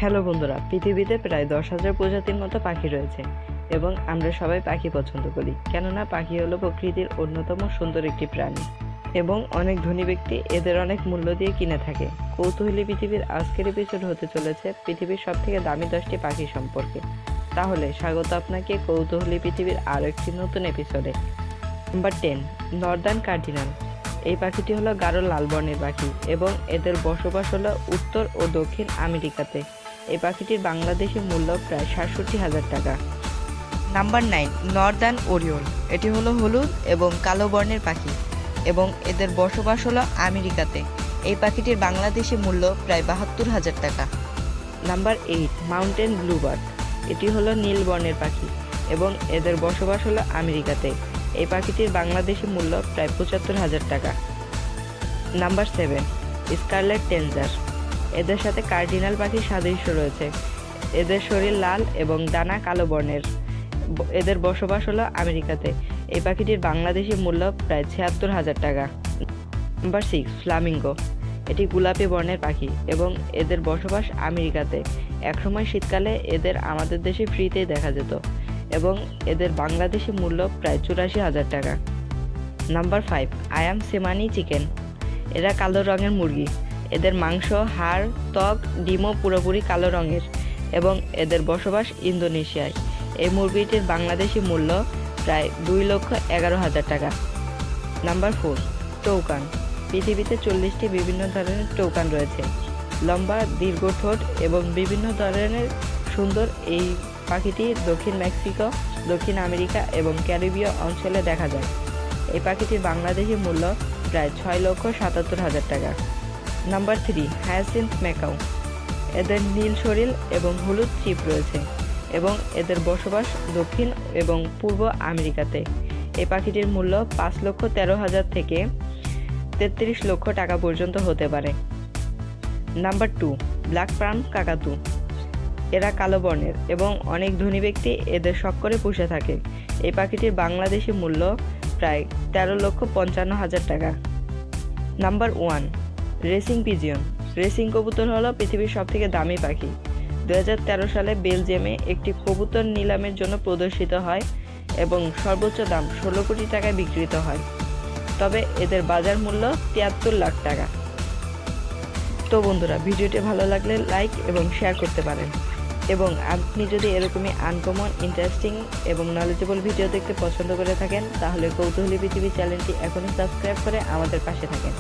Hello বন্ধুরা, পৃথিবীতে প্রায় 10,000 প্রজাতির মতো পাখি রয়েছে এবং আমরা সবাই পাখি পছন্দ করি, কেননা পাখি হলো প্রকৃতির অন্যতম সুন্দর একটি প্রাণী এবং অনেক ধনী ব্যক্তি এদের অনেক মূল্য দিয়ে কিনে থাকে। কৌতূহলী পৃথিবীর আজকের এপিসোড হতে চলেছে পৃথিবীর সবথেকে দামি 10টি পাখি সম্পর্কে। তাহলে স্বাগত আপনাকে কৌতূহলী পৃথিবীর আরও একটি নতুন এপিসোডে। Number 10, Northern cardinal. এই পাখিটি হলো গাঢ় লাল বর্ণের পাখি এবং এদের বসবাস হলো উত্তর ও দক্ষিণ আমেরিকাতে। এই পাখিটির বাংলাদেশি মূল্য প্রায় 67,000 টাকা। Number 9, Northern Oriole. এটি হলো হলুদ এবং কালো বর্ণের পাখি এবং এদের বসবাস হলো আমেরিকাতে। এই পাখিটির বাংলাদেশি মূল্য প্রায় 72,000 টাকা। Number 8, mountain Bluebird. এটি হলো নীল বর্ণের পাখি এবং এদের বসবাস হলো আমেরিকাতে। এই পাখিটির বাংলাদেশি মূল্য প্রায় 75,000 টাকা। Number 7, scarlet tanager. এদের সাথে কার্ডিনাল পাখির সাদৃশ্য রয়েছে। এদের শরীর লাল এবং ডানা কালো বর্ণের। এদের বসবাস হলো আমেরিকাতে। এই পাখিটির বাংলাদেশি মূল্য প্রায় 76,000 টাকা। Number 6, flamingo. এটি গোলাপি বর্ণের পাখি এবং এদের বসবাস আমেরিকাতে। একসময় শীতকালে এদের আমাদের দেশে ফ্রিতেই দেখা যেত এবং এদের বাংলাদেশি মূল্য প্রায় 84,000 টাকা। Number 5, আয়াম সেমানি chicken. এরা কালো রঙের মুরগি। এদের মাংস, হাড়, ত্বক, ডিমও পুরোপুরি কালো রঙের এবং এদের বসবাস ইন্দোনেশিয়ায়। এই মুরগিটির বাংলাদেশি মূল্য প্রায় 2,11,000 টাকা। নাম্বার 4, টৌকান। পৃথিবীতে 40টি বিভিন্ন ধরনের টৌকান রয়েছে। লম্বা, দীর্ঘ ঠোঁট এবং বিভিন্ন ধরনের সুন্দর এই পাখিটি দক্ষিণ মেক্সিকো, দক্ষিণ আমেরিকা এবং ক্যারিবীয় অঞ্চলে দেখা যায়। এই পাখিটির বাংলাদেশি মূল্য প্রায় 6,77,000 টাকা। Number 3, hyacinth macaw. এদের নীল শরীর এবং হলুদ চিপ রয়েছে এবং এদের বসবাস দক্ষিণ এবং পূর্ব আমেরিকাতে। এই পাখিটির মূল্য 5,13,000 থেকে 33 লক্ষ টাকা পর্যন্ত হতে পারে। Number 2, black palm cockatoo. এরা কালো বর্ণের এবং অনেক ধনী ব্যক্তি এদের শখ করে পুষে থাকে। এই পাখিটির বাংলাদেশি মূল্য প্রায় 13,55,000 টাকা। Number 1, racing pigeon. রেসিং কবুতর হলো পৃথিবীর সবথেকে দামি পাখি। 2013 সালে বেলজিয়ামে একটি কবুতর নিলামের জন্য প্রদর্শিত হয় এবং সর্বোচ্চ দাম 16 কোটি টাকায় বিক্রিত হয়। তবে এদের বাজার মূল্য 73 লাখ টাকা। তো বন্ধুরা, ভিডিওটি ভালো লাগলে লাইক এবং শেয়ার করতে পারেন এবং আপনি যদি এরকমই আনকমন, ইন্টারেস্টিং এবং নলেজেবল ভিডিও দেখতে পছন্দ করে থাকেন তাহলে কৌতূহলী পৃথিবী চ্যানেলটি এখনই সাবস্ক্রাইব করে আমাদের পাশে থাকেন।